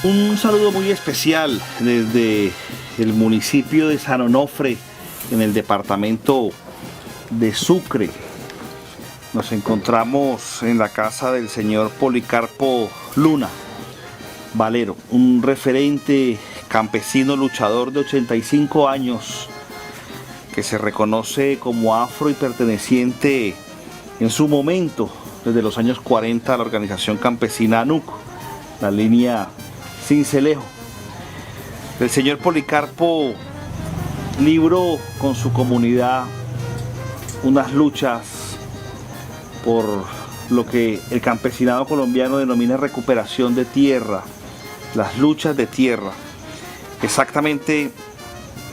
Un saludo muy especial desde el municipio de San Onofre, en el departamento de Sucre. Nos encontramos en la casa del señor Policarpo Luna Valero, un referente campesino luchador de 85 años que se reconoce como afro y perteneciente en su momento, desde los años 40, a la organización campesina ANUC, la línea Sincelejo. El señor Policarpo libró con su comunidad unas luchas por lo que el campesinado colombiano denomina recuperación de tierra, las luchas de tierra, exactamente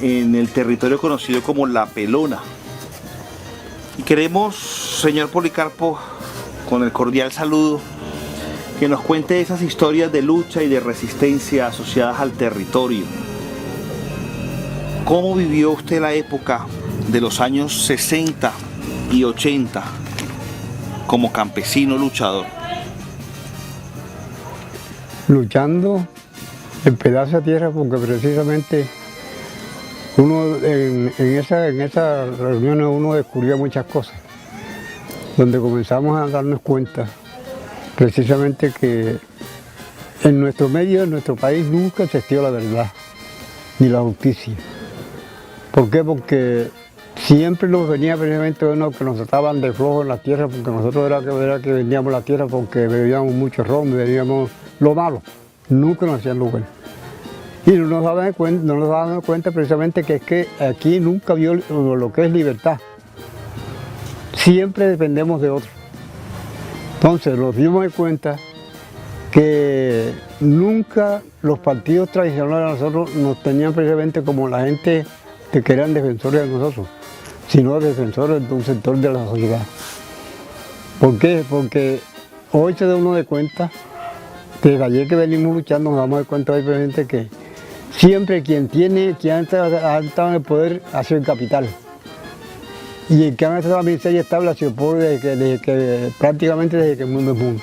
en el territorio conocido como La Pelona. Y queremos, señor Policarpo, con el cordial saludo, que nos cuente esas historias de lucha y de resistencia asociadas al territorio. ¿Cómo vivió usted la época de los años 60 y 80 como campesino luchador? Luchando en pedazos de tierra, porque precisamente uno en esas reuniones uno descubría muchas cosas, donde comenzamos a darnos cuenta precisamente que en nuestro medio, en nuestro país, nunca existió la verdad ni la justicia. ¿Por qué? Porque siempre nos venía precisamente uno que nos trataban de flojos en la tierra, porque nosotros era que vendíamos la tierra porque bebíamos mucho ron, bebíamos lo malo, nunca nos hacían lo bueno. Y no nos daban cuenta precisamente que es que aquí nunca vio lo que es libertad. Siempre dependemos de otros. Entonces nos dimos cuenta que nunca los partidos tradicionales de nosotros nos tenían precisamente como la gente que eran defensores de nosotros, sino defensores de un sector de la sociedad. ¿Por qué? Porque hoy se da uno de cuenta, desde ayer que venimos luchando nos damos de cuenta hoy precisamente que siempre quien ha estado en el poder ha sido el capital. Y el que han estado en la miseria estable ha sido el pobre prácticamente desde que el mundo es mundo.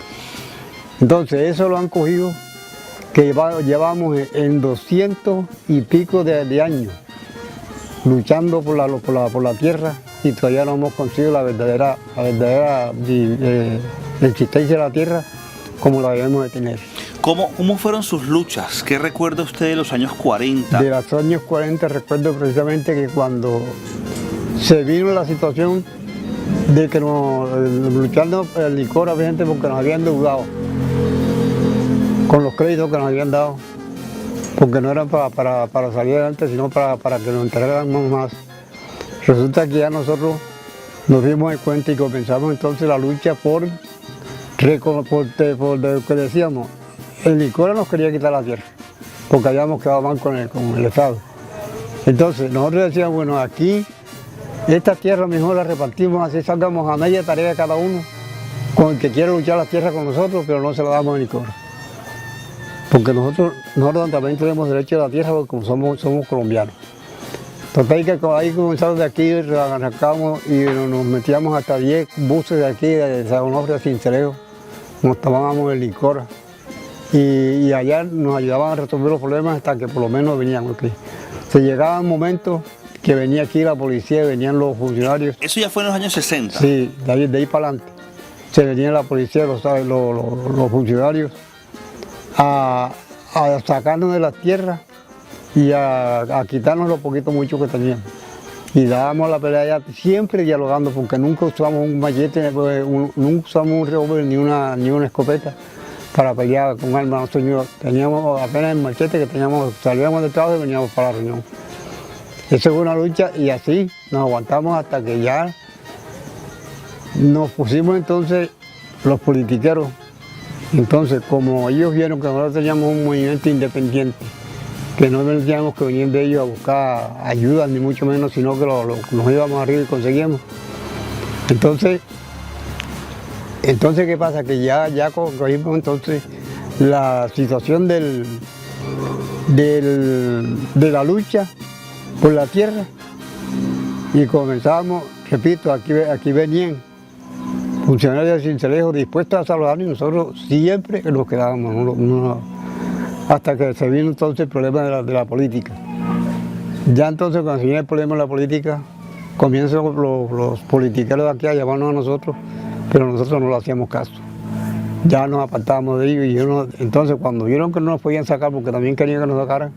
Entonces eso lo han cogido, que llevamos en 200 y pico de años luchando por la tierra, y todavía no hemos conseguido la verdadera existencia de la tierra como la debemos de tener. ¿Cómo fueron sus luchas? ¿Qué recuerda usted de los años 40? De los años 40 recuerdo precisamente que cuando se vino la situación de que luchando el licor, obviamente porque nos habían endeudado con los créditos que nos habían dado, porque no eran para salir adelante, sino para que nos entregáramos más. Resulta que ya nosotros nos dimos de cuenta y comenzamos entonces la lucha por lo que decíamos. El licor nos quería quitar la tierra, porque habíamos quedado mal con el Estado. Entonces nosotros decíamos, bueno, aquí esta tierra mejor la repartimos, así salgamos a media tarea cada uno, con el que quiere luchar la tierra con nosotros, pero no se la damos el licor. Porque nosotros también tenemos derecho a la tierra porque somos colombianos. Entonces ahí comenzamos de aquí, arrancamos y nos metíamos hasta 10 buses de aquí, de San Onofre a Sincelejo, nos tomábamos el licor. Y allá nos ayudaban a resolver los problemas hasta que por lo menos venían aquí. Se llegaban momentos que venía aquí la policía, venían los funcionarios. ¿Eso ya fue en los años 60? Sí, de ahí para adelante. Se venía la policía, los funcionarios, a sacarnos de las tierras y a quitarnos lo poquito mucho que teníamos. Y dábamos la pelea ya, siempre dialogando, porque nunca usamos un machete, nunca usamos un revólver ni una escopeta para pelear con armas. Nosotros teníamos apenas el machete que teníamos, salíamos del trabajo y veníamos para la reunión. Esa fue una lucha y así nos aguantamos hasta que ya nos pusimos entonces los politiqueros. Entonces, como ellos vieron que nosotros teníamos un movimiento independiente, que no teníamos que venir de ellos a buscar ayuda, ni mucho menos, sino que nos íbamos arriba y conseguíamos. Entonces, ¿qué pasa? Que ya cogimos entonces la situación de la lucha por la tierra y comenzábamos, repito, aquí venían funcionarios de Sincelejo dispuestos a saludarnos y nosotros siempre nos quedábamos. hasta que se vino entonces el problema de la política. Ya entonces cuando se viene el problema de la política, comienzan los politiqueros de aquí a llamarnos a nosotros, pero nosotros no le hacíamos caso. Ya nos apartábamos de ellos entonces cuando vieron que no nos podían sacar porque también querían que nos sacaran,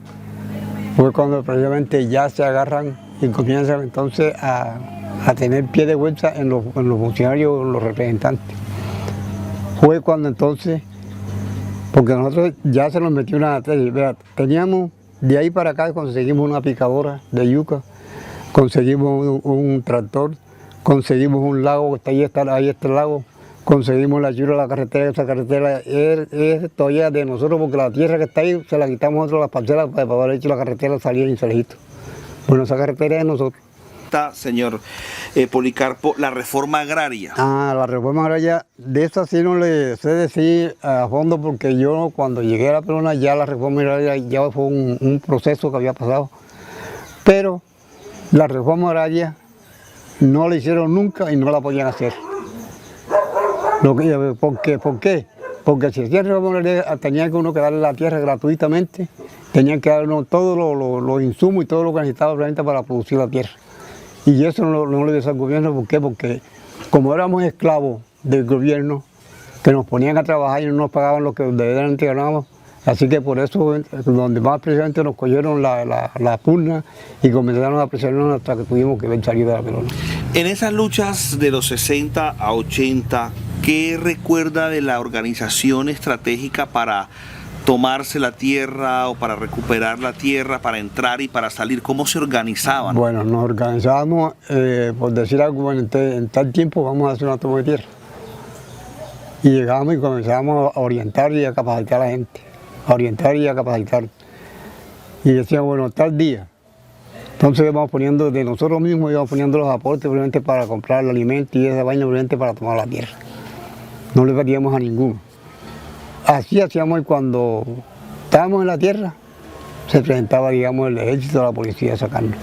fue cuando precisamente ya se agarran y comienzan entonces a tener pie de vuelta en los funcionarios, en los representantes. Fue cuando entonces, porque nosotros ya se nos metió una tesis, teníamos de ahí para acá, conseguimos una picadora de yuca, conseguimos un tractor, conseguimos un lago, ahí está el lago, conseguimos la ayuda de la carretera, esa carretera es todavía de nosotros porque la tierra que está ahí se la quitamos nosotros las parcelas para haber hecho la carretera salir en Salejito. Bueno, esa carretera es de nosotros. Señor Policarpo, la reforma agraria. La reforma agraria, de esa sí no le sé decir a fondo porque yo cuando llegué a la Perona ya la reforma agraria ya fue un proceso que había pasado. Pero la reforma agraria no la hicieron nunca y no la podían hacer. ¿Por qué? Porque si hacían reforma agraria tenía que uno que darle la tierra gratuitamente, tenían que darnos todos los insumos y todo lo que necesitaba realmente para producir la tierra. Y eso no lo dio al gobierno, ¿por qué? Porque como éramos esclavos del gobierno, que nos ponían a trabajar y no nos pagaban lo que verdaderamente ganábamos, así que por eso, donde más precisamente nos cogieron la pugna y comenzaron a presionarnos hasta que tuvimos que salir de la Perona. En esas luchas de los 60 a 80, ¿qué recuerda de la organización estratégica para tomarse la tierra o para recuperar la tierra, para entrar y para salir? ¿Cómo se organizaban? Bueno, nos organizábamos, por decir algo, bueno, en tal tiempo vamos a hacer una toma de tierra. Y llegábamos y comenzábamos a orientar y a capacitar a la gente, a orientar y a capacitar. Y decíamos, bueno, tal día. Entonces íbamos poniendo, de nosotros mismos íbamos poniendo los aportes probablemente para comprar el alimento y esa vaina probablemente para tomar la tierra. No le pedíamos a ninguno. Así hacíamos cuando estábamos en la tierra, se presentaba, digamos, el ejército o la policía sacando.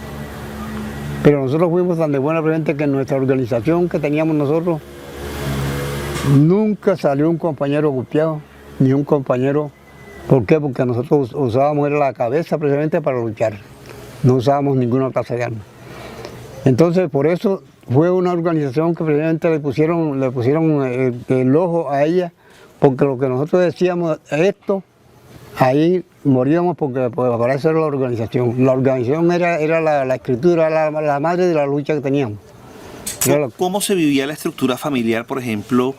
Pero nosotros fuimos tan de buena presente que en nuestra organización que teníamos nosotros, nunca salió un compañero golpeado, ni un compañero. ¿Por qué? Porque nosotros usábamos la cabeza precisamente para luchar. No usábamos ninguna clase de arma. Entonces, por eso fue una organización que precisamente le pusieron el ojo a ella, porque lo que nosotros decíamos, esto, ahí moríamos porque para eso era la organización. La organización era la escritura, la madre de la lucha que teníamos. ¿Cómo se vivía la estructura familiar, por ejemplo,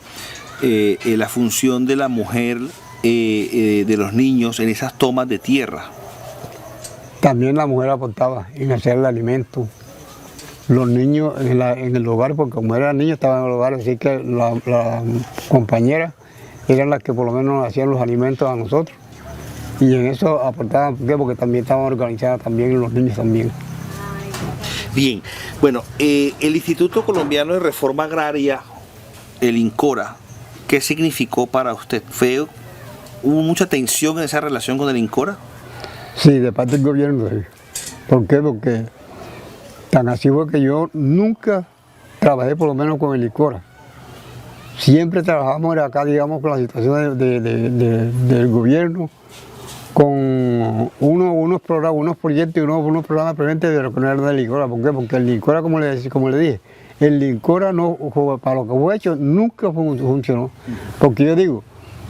la función de la mujer, de los niños en esas tomas de tierra? También la mujer aportaba en hacer el alimento. Los niños en el hogar, porque como eran niños estaban en el hogar, así que las compañeras eran las que por lo menos hacían los alimentos a nosotros. Y en eso aportaban, ¿por qué? Porque también estaban organizadas también los niños también. Bien, bueno, el Instituto Colombiano de Reforma Agraria, el INCORA, ¿qué significó para usted? ¿Hubo mucha tensión en esa relación con el INCORA? Sí, de parte del gobierno, sí. ¿Por qué? Porque tan así fue que yo nunca trabajé por lo menos con el INCORA. Siempre trabajamos acá, digamos, con la situación del gobierno, con unos proyectos y unos programas presentes de lo que no era del INCORA. ¿Por qué? Porque el INCORA, como le dije, el INCORA no, para lo que fue hecho nunca funcionó. Porque yo digo,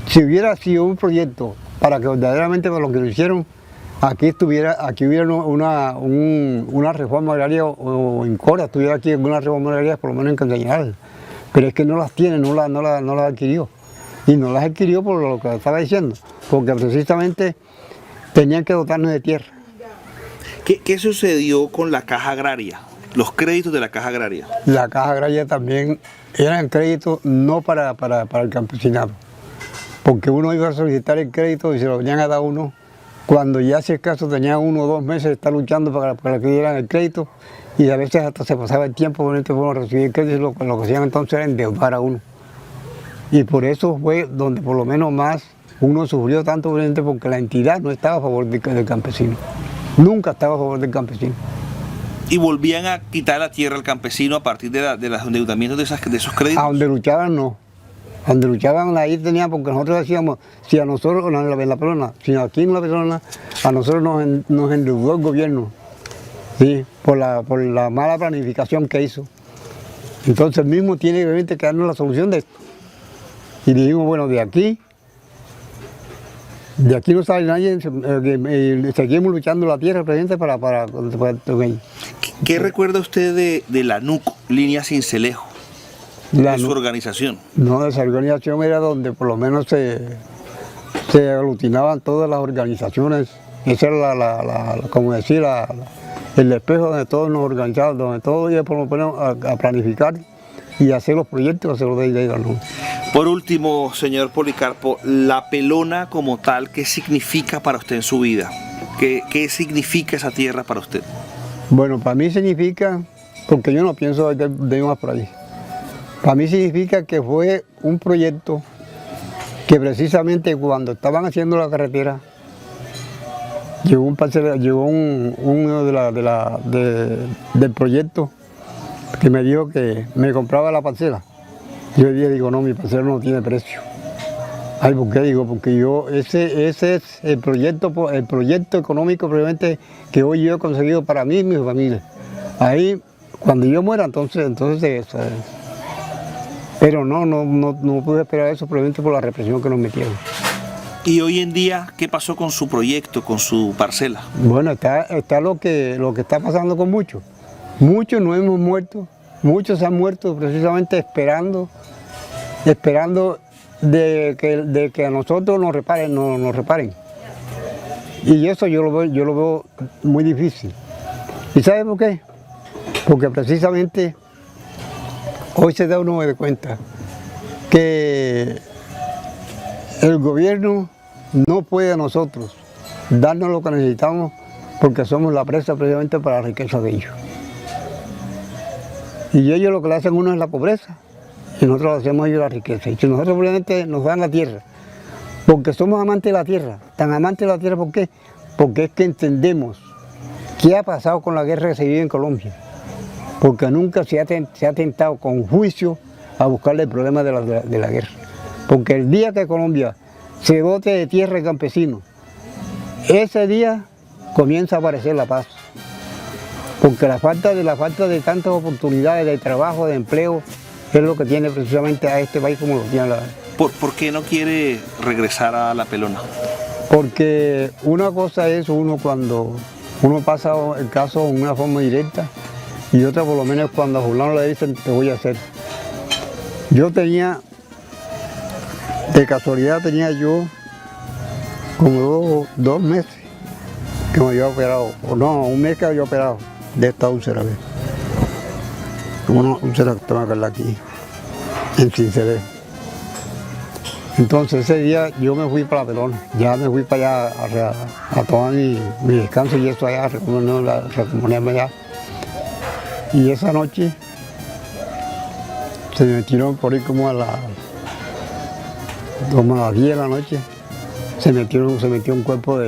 si hubiera sido un proyecto para que verdaderamente para lo que lo hicieron, aquí hubiera una reforma agraria o INCORA, estuviera aquí alguna reforma agraria por lo menos en Cantañaral. Pero es que no las tiene, no las adquirió. Y no las adquirió por lo que estaba diciendo, porque precisamente tenían que dotarnos de tierra. ¿Qué sucedió con la Caja Agraria? Los créditos de la Caja Agraria. La Caja Agraria también eran créditos no para el campesinado, porque uno iba a solicitar el crédito y se lo venían a dar uno, cuando ya si es caso tenía 1 o 2 meses de estar luchando para que dieran el crédito, y a veces hasta se pasaba el tiempo por uno recibir el crédito, y lo que hacían entonces era endeudar a uno. Y por eso fue donde por lo menos más uno sufrió tanto porque la entidad no estaba a favor del campesino. Nunca estaba a favor del campesino. ¿Y volvían a quitar la tierra al campesino a partir de los endeudamientos de esos créditos? A donde luchaban no. Donde luchaban ahí tenían, porque nosotros decíamos, si a nosotros, no, en la Pelona, si aquí en la Pelona, a nosotros nos endeudó el gobierno, ¿sí? Por la mala planificación que hizo. Entonces el mismo tiene obviamente que darnos la solución de esto. Y dijimos, bueno, de aquí no sale nadie, seguimos luchando la tierra, presidente, para ¿Qué recuerda usted de la NUC, Línea Cincelejo? De su organización. No, esa organización era donde por lo menos se aglutinaban todas las organizaciones. Esa era como decir, el espejo donde todos nos organizábamos, donde todos íbamos a planificar y hacer los proyectos, hacerlos de idea, ¿no? Por último, señor Policarpo, la Pelona como tal, ¿qué significa para usted en su vida? ¿Qué significa esa tierra para usted? Bueno, para mí significa, porque yo no pienso de más por ahí, para mí significa que fue un proyecto que precisamente cuando estaban haciendo la carretera, llegó uno del proyecto que me dijo que me compraba la parcela. Yo le digo, no, mi parcela no tiene precio. Ay, ¿por qué? Digo, porque ese es el proyecto económico probablemente que hoy yo he conseguido para mí y mi familia. Ahí, cuando yo muera, entonces pero no pude esperar eso probablemente por la represión que nos metieron. ¿Y hoy en día qué pasó con su proyecto, con su parcela? Bueno, está lo que está pasando con muchos. Muchos no hemos muerto, muchos se han muerto precisamente esperando de que a nosotros nos reparen. Y eso yo lo veo muy difícil. ¿Y sabe por qué? Porque precisamente hoy se da uno de cuenta que el gobierno no puede a nosotros darnos lo que necesitamos porque somos la presa precisamente para la riqueza de ellos. Y ellos lo que le hacen a uno es la pobreza y nosotros le hacemos a ellos la riqueza. Y si nosotros probablemente nos dan la tierra, porque somos amantes de la tierra, tan amantes de la tierra, ¿por qué? Porque es que entendemos qué ha pasado con la guerra que se vive en Colombia. Porque nunca se ha tentado con juicio a buscarle el problema de la guerra. Porque el día que Colombia se dote de tierra y campesinos, ese día comienza a aparecer la paz. Porque la falta de tantas oportunidades de trabajo, de empleo, es lo que tiene precisamente a este país como lo tiene la... ¿Por qué no quiere regresar a la Pelona? Porque una cosa es cuando uno pasa el caso en una forma directa y otra por lo menos cuando a fulano le dicen te voy a hacer. Yo tenía, de casualidad tenía yo como dos meses que me había operado, o no, un mes que había operado de esta úlcera. Una úlcera que tengo acá aquí, en Cincelejo. Entonces ese día yo me fui para la Pelona, ya me fui para allá a tomar mi descanso y eso allá, a reconocerme allá. Y esa noche se me metieron por ahí como a las 10 de la noche, se metió un cuerpo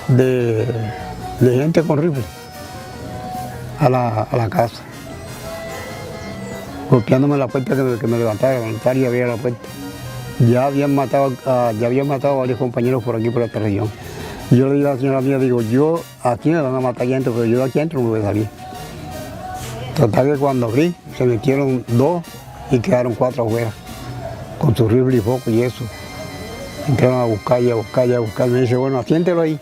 de gente con rifle a la casa, golpeándome la puerta que me levantara y abría la puerta. Ya habían matado a varios compañeros por aquí, por esta región. Y yo le dije a la señora mía, digo, yo aquí me van a matar allá adentro, pero yo de aquí adentro no voy a salir. Total que cuando abrí, se metieron 2 y quedaron 4 afuera, con su rifle y foco y eso. Entraron a buscar. Me dice, bueno, siéntelo ahí.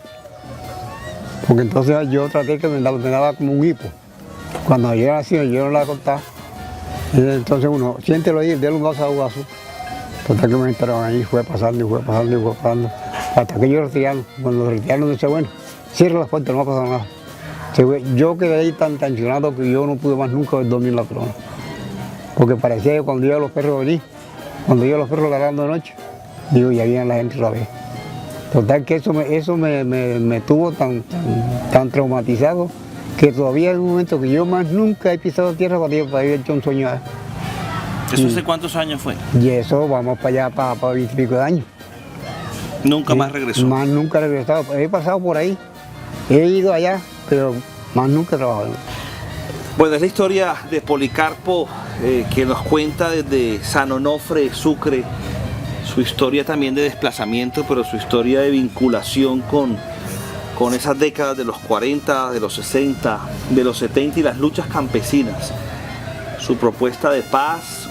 Porque entonces yo traté que me daba como un hipo. Cuando yo era así, yo no la cortaba. Y entonces uno, siéntelo ahí, déle un vaso de agua azul. Total que me entraron ahí, fue pasando. Hasta que ellos retiraron. Cuando lo retiraron, dice, bueno, cierra la puerta, no va a pasar nada. Yo quedé ahí tan tensionado que yo no pude más nunca dormir en la Pelona. Porque parecía que cuando iban los perros venir, cuando iban los perros ladrando de noche, digo, ya viene la gente otra vez. Total que eso me tuvo tan traumatizado que todavía hay un momento que yo más nunca he pisado tierra para haber hecho un sueño. ¿Eso hace cuántos años fue? Y eso vamos para allá para 20 y pico de años. ¿Nunca más regresó? Más nunca he regresado. He pasado por ahí, he ido allá, pero más nunca he trabajado. Bueno, es la historia de Policarpo que nos cuenta desde San Onofre, Sucre, su historia también de desplazamiento, pero su historia de vinculación con esas décadas de los 40, de los 60, de los 70 y las luchas campesinas. Su propuesta de paz,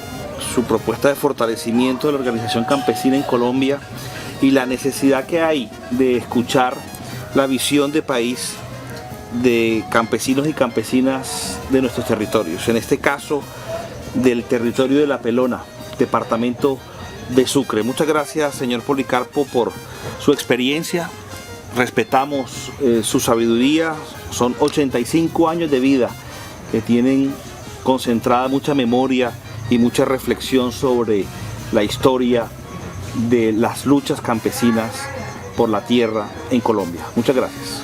su propuesta de fortalecimiento de la organización campesina en Colombia y la necesidad que hay de escuchar la visión de país de campesinos y campesinas de nuestros territorios, en este caso del territorio de La Pelona, departamento de Sucre. Muchas gracias, señor Policarpo, por su experiencia. Respetamos su sabiduría. Son 85 años de vida que tienen concentrada mucha memoria y mucha reflexión sobre la historia de las luchas campesinas por la tierra en Colombia. Muchas gracias.